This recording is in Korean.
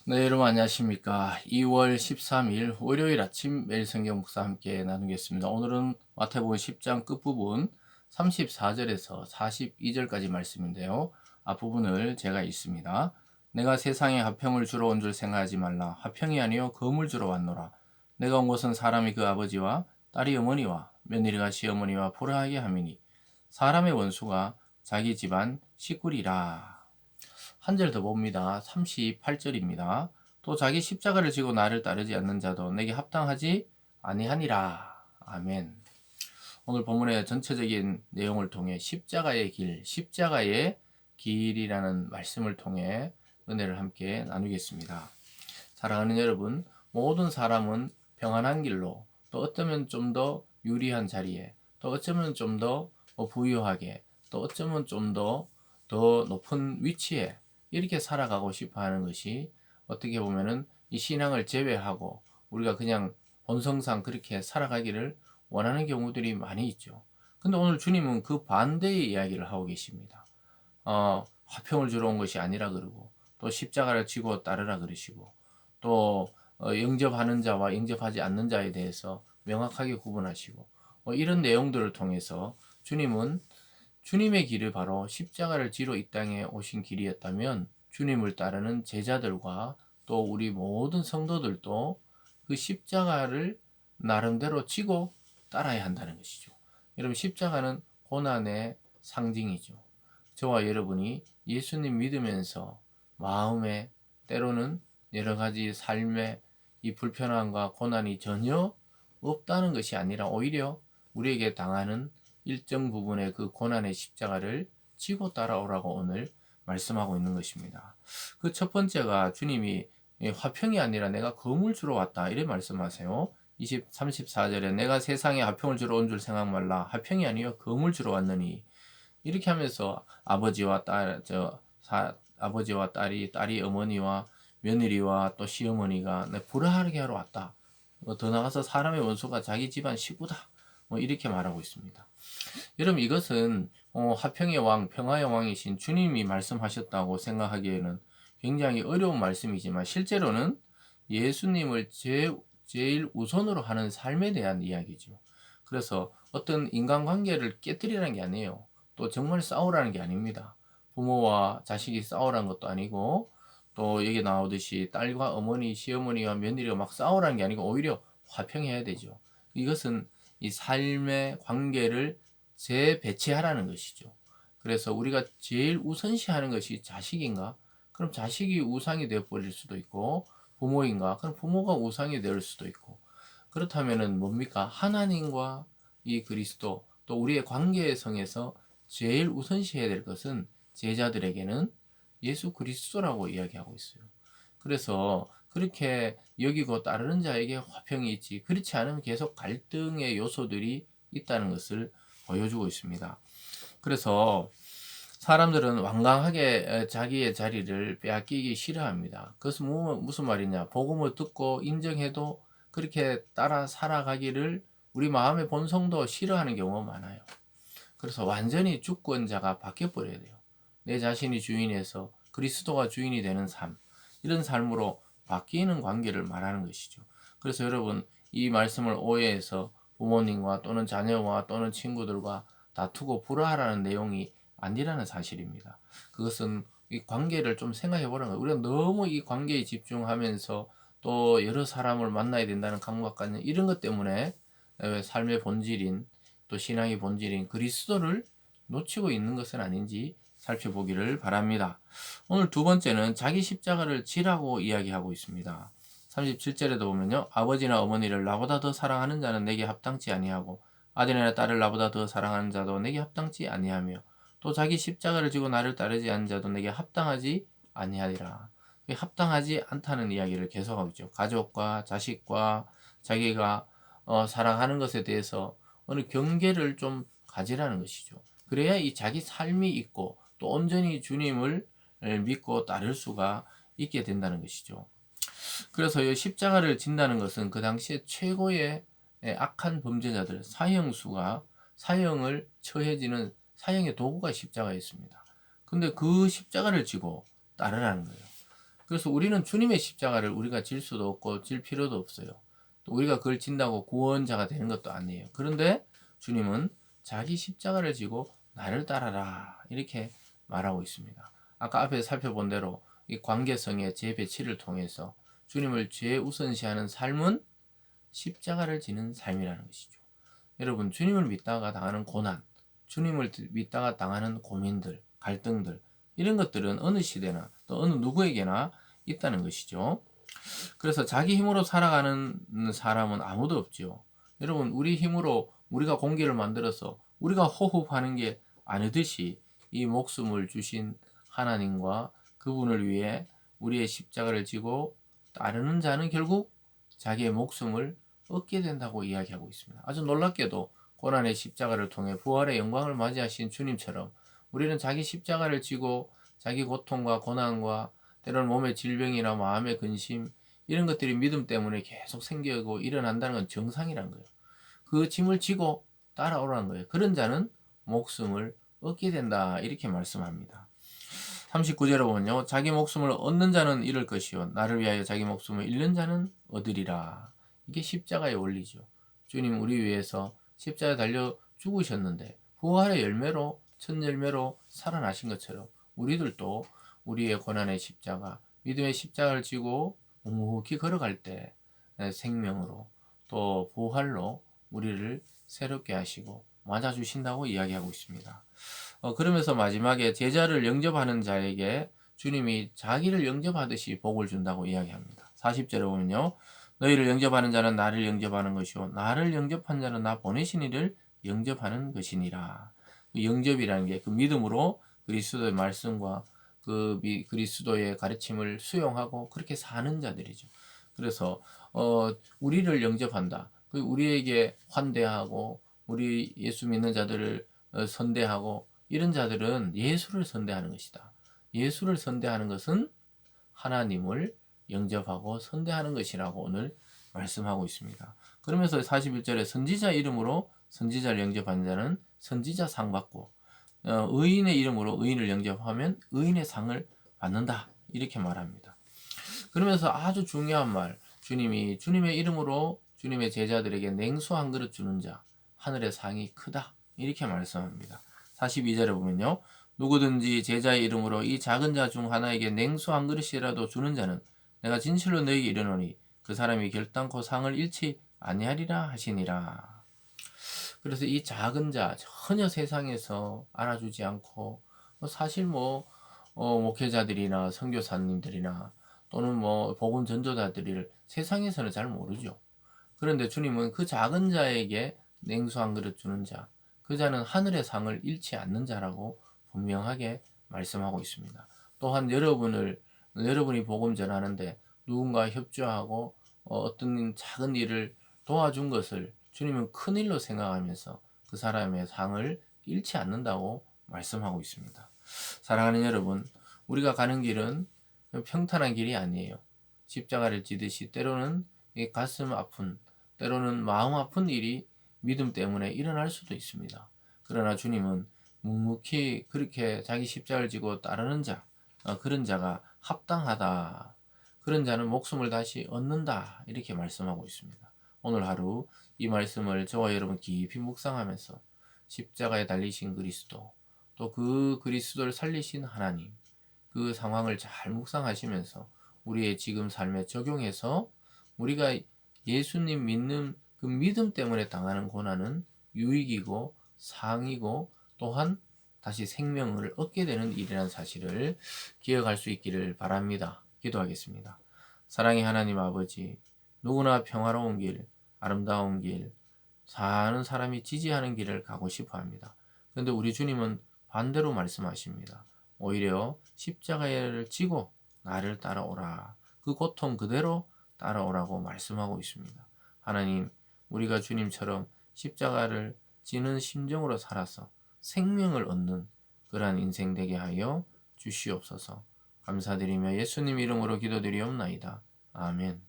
네, 여러분 안녕하십니까. 2월 13일 월요일 아침 매일 성경 묵상 함께 나누겠습니다. 오늘은 마태복음 10장 끝부분 34절에서 42절까지 말씀인데요. 앞부분을 제가 읽습니다. 내가 세상에 화평을 주러 온 줄 생각하지 말라. 화평이 아니요 검을 주러 왔노라. 내가 온 것은 사람이 그 아버지와 딸이 어머니와 며느리가 시어머니와 보라하게 함이니 사람의 원수가 자기 집안 식구리라. 한 절 더 봅니다. 38절입니다. 또 자기 십자가를 지고 나를 따르지 않는 자도 내게 합당하지 아니하니라. 아멘. 오늘 본문의 전체적인 내용을 통해 십자가의 길, 십자가의 길이라는 말씀을 통해 은혜를 함께 나누겠습니다. 사랑하는 여러분, 모든 사람은 평안한 길로, 또 어쩌면 좀 더 유리한 자리에, 또 어쩌면 좀 더 부유하게, 또 어쩌면 좀 더 높은 위치에 이렇게 살아가고 싶어 하는 것이 어떻게 보면은 이 신앙을 제외하고 우리가 그냥 본성상 그렇게 살아가기를 원하는 경우들이 많이 있죠. 근데 오늘 주님은 그 반대의 이야기를 하고 계십니다. 화평을 주러 온 것이 아니라 그러고, 또 십자가를 지고 따르라 그러시고, 또 영접하는 자와 영접하지 않는 자에 대해서 명확하게 구분하시고, 이런 내용들을 통해서 주님은 주님의 길을 바로 십자가를 지러 이 땅에 오신 길이었다면 주님을 따르는 제자들과 또 우리 모든 성도들도 그 십자가를 나름대로 지고 따라야 한다는 것이죠. 여러분, 십자가는 고난의 상징이죠. 저와 여러분이 예수님 믿으면서 마음에 때로는 여러 가지 삶의 이 불편함과 고난이 전혀 없다는 것이 아니라 오히려 우리에게 당하는 일정 부분의 그 고난의 십자가를 지고 따라오라고 오늘 말씀하고 있는 것입니다. 그 첫 번째가 주님이 화평이 아니라 내가 검을 주러 왔다 이래 말씀하세요. 34절에 내가 세상에 화평을 주러 온 줄 생각 말라. 화평이 아니요 검을 주러 왔느니. 이렇게 하면서 아버지와 딸이, 딸이 어머니와 며느리와 또 시어머니가 내 불화하게 하러 왔다. 더 나가서 사람의 원수가 자기 집안 식구다. 이렇게 말하고 있습니다. 여러분, 이것은 화평의 왕, 평화의 왕이신 주님이 말씀하셨다고 생각하기에는 굉장히 어려운 말씀이지만 실제로는 예수님을 제일 우선으로 하는 삶에 대한 이야기죠. 그래서 어떤 인간관계를 깨뜨리라는 게 아니에요. 또 정말 싸우라는 게 아닙니다. 부모와 자식이 싸우라는 것도 아니고, 또 여기 나오듯이 딸과 어머니, 시어머니와 며느리가 막 싸우라는 게 아니고 오히려 화평해야 되죠. 이것은 이 삶의 관계를 재배치하라는 것이죠. 그래서 우리가 제일 우선시하는 것이 자식인가? 그럼 자식이 우상이 되어 버릴 수도 있고, 부모인가? 그럼 부모가 우상이 될 수도 있고. 그렇다면은 뭡니까? 하나님과 이 그리스도, 또 우리의 관계의 성에서 제일 우선시해야 될 것은 제자들에게는 예수 그리스도라고 이야기하고 있어요. 그래서 그렇게 여기고 따르는 자에게 화평이 있지, 그렇지 않으면 계속 갈등의 요소들이 있다는 것을 보여주고 있습니다. 그래서 사람들은 완강하게 자기의 자리를 빼앗기기 싫어합니다. 그것은 무슨 말이냐? 복음을 듣고 인정해도 그렇게 따라 살아가기를 우리 마음의 본성도 싫어하는 경우가 많아요. 그래서 완전히 주권자가 바뀌어버려야 돼요. 내 자신이 주인에서 그리스도가 주인이 되는 삶, 이런 삶으로 바뀌는 관계를 말하는 것이죠. 그래서 여러분, 이 말씀을 오해해서 부모님과 또는 자녀와 또는 친구들과 다투고 불화하라는 내용이 아니라는 사실입니다. 그것은 이 관계를 좀 생각해 보는 거예요. 우리가 너무 이 관계에 집중하면서 또 여러 사람을 만나야 된다는 감각과 이런 것 때문에 삶의 본질인, 또 신앙의 본질인 그리스도를 놓치고 있는 것은 아닌지 살펴보기를 바랍니다. 오늘 두 번째는 자기 십자가를 지라고 이야기하고 있습니다. 37절에도 보면요. 아버지나 어머니를 나보다 더 사랑하는 자는 내게 합당치 아니하고 아들이나 딸을 나보다 더 사랑하는 자도 내게 합당치 아니하며 또 자기 십자가를 지고 나를 따르지 않는 자도 내게 합당하지 아니하리라. 합당하지 않다는 이야기를 계속하고 있죠. 가족과 자식과 자기가 사랑하는 것에 대해서 어느 경계를 좀 가지라는 것이죠. 그래야 이 자기 삶이 있고 또 온전히 주님을 믿고 따를 수가 있게 된다는 것이죠. 그래서 이 십자가를 진다는 것은 그 당시에 최고의 악한 범죄자들, 사형수가 사형을 처해지는 사형의 도구가 십자가였습니다. 근데 그 십자가를 지고 따르라는 거예요. 그래서 우리는 주님의 십자가를 우리가 질 수도 없고 질 필요도 없어요. 또 우리가 그걸 진다고 구원자가 되는 것도 아니에요. 그런데 주님은 자기 십자가를 지고 나를 따라라 이렇게 말하고 있습니다. 아까 앞에 살펴본 대로 이 관계성의 재배치를 통해서 주님을 최우선시하는 삶은 십자가를 지는 삶이라는 것이죠. 여러분, 주님을 믿다가 당하는 고난, 주님을 믿다가 당하는 고민들, 갈등들, 이런 것들은 어느 시대나 또 어느 누구에게나 있다는 것이죠. 그래서 자기 힘으로 살아가는 사람은 아무도 없죠. 여러분, 우리 힘으로 우리가 공기를 만들어서 우리가 호흡하는 게 아니듯이 이 목숨을 주신 하나님과 그분을 위해 우리의 십자가를 지고 따르는 자는 결국 자기의 목숨을 얻게 된다고 이야기하고 있습니다. 아주 놀랍게도 고난의 십자가를 통해 부활의 영광을 맞이하신 주님처럼 우리는 자기 십자가를 지고 자기 고통과 고난과 때로는 몸의 질병이나 마음의 근심 이런 것들이 믿음 때문에 계속 생기고 일어난다는 건 정상이란 거예요. 그 짐을 지고 따라오라는 거예요. 그런 자는 목숨을 얻게 된다 이렇게 말씀합니다. 39절에 보면요. 자기 목숨을 얻는 자는 잃을 것이요 나를 위하여 자기 목숨을 잃는 자는 얻으리라. 이게 십자가의 원리죠. 주님 우리 위해서 십자가에 달려 죽으셨는데 부활의 열매로 첫 열매로 살아나신 것처럼 우리들도 우리의 고난의 십자가 믿음의 십자가를 지고 묵묵히 걸어갈 때 생명으로 또 부활로 우리를 새롭게 하시고 맞아주신다고 이야기하고 있습니다. 그러면서 마지막에 제자를 영접하는 자에게 주님이 자기를 영접하듯이 복을 준다고 이야기합니다. 40절에 보면요. 너희를 영접하는 자는 나를 영접하는 것이요 나를 영접한 자는 나 보내신 이를 영접하는 것이니라. 그 영접이라는 게 그 믿음으로 그리스도의 말씀과 그 그리스도의 가르침을 수용하고 그렇게 사는 자들이죠. 그래서 우리를 영접한다. 그 우리에게 환대하고 우리 예수 믿는 자들을 선대하고 이런 자들은 예수를 선대하는 것이다. 예수를 선대하는 것은 하나님을 영접하고 선대하는 것이라고 오늘 말씀하고 있습니다. 그러면서 41절에 선지자 이름으로 선지자를 영접하는 자는 선지자 상 받고 의인의 이름으로 의인을 영접하면 의인의 상을 받는다. 이렇게 말합니다. 그러면서 아주 중요한 말, 주님이 주님의 이름으로 주님의 제자들에게 냉수 한 그릇 주는 자, 하늘의 상이 크다. 이렇게 말씀합니다. 42절에 보면요. 누구든지 제자의 이름으로 이 작은 자 중 하나에게 냉수 한 그릇이라도 주는 자는 내가 진실로 너희에게 이르노니 그 사람이 결단코 상을 잃지 아니하리라 하시니라. 그래서 이 작은 자 전혀 세상에서 알아주지 않고 사실 목회자들이나 선교사님들이나 또는 복음 전도자들을 세상에서는 잘 모르죠. 그런데 주님은 그 작은 자에게 냉수 한 그릇 주는 자, 그 자는 하늘의 상을 잃지 않는 자라고 분명하게 말씀하고 있습니다. 또한 여러분이 복음 전하는데 누군가 협조하고 어떤 작은 일을 도와준 것을 주님은 큰 일로 생각하면서 그 사람의 상을 잃지 않는다고 말씀하고 있습니다. 사랑하는 여러분, 우리가 가는 길은 평탄한 길이 아니에요. 십자가를 지듯이 때로는 가슴 아픈, 때로는 마음 아픈 일이 믿음 때문에 일어날 수도 있습니다. 그러나 주님은 묵묵히 그렇게 자기 십자가를 지고 따르는 자, 그런 자가 합당하다. 그런 자는 목숨을 다시 얻는다. 이렇게 말씀하고 있습니다. 오늘 하루 이 말씀을 저와 여러분 깊이 묵상하면서 십자가에 달리신 그리스도, 또 그 그리스도를 살리신 하나님, 그 상황을 잘 묵상하시면서 우리의 지금 삶에 적용해서 우리가 예수님 믿는 그 믿음 때문에 당하는 고난은 유익이고 상이고 또한 다시 생명을 얻게 되는 일이라는 사실을 기억할 수 있기를 바랍니다. 기도하겠습니다. 사랑의 하나님 아버지, 누구나 평화로운 길, 아름다운 길, 사는 사람이 지지하는 길을 가고 싶어 합니다. 그런데 우리 주님은 반대로 말씀하십니다. 오히려 십자가를 지고 나를 따라오라. 그 고통 그대로 따라오라고 말씀하고 있습니다. 하나님, 우리가 주님처럼 십자가를 지는 심정으로 살아서 생명을 얻는 그러한 인생 되게 하여 주시옵소서. 감사드리며 예수님 이름으로 기도드리옵나이다. 아멘.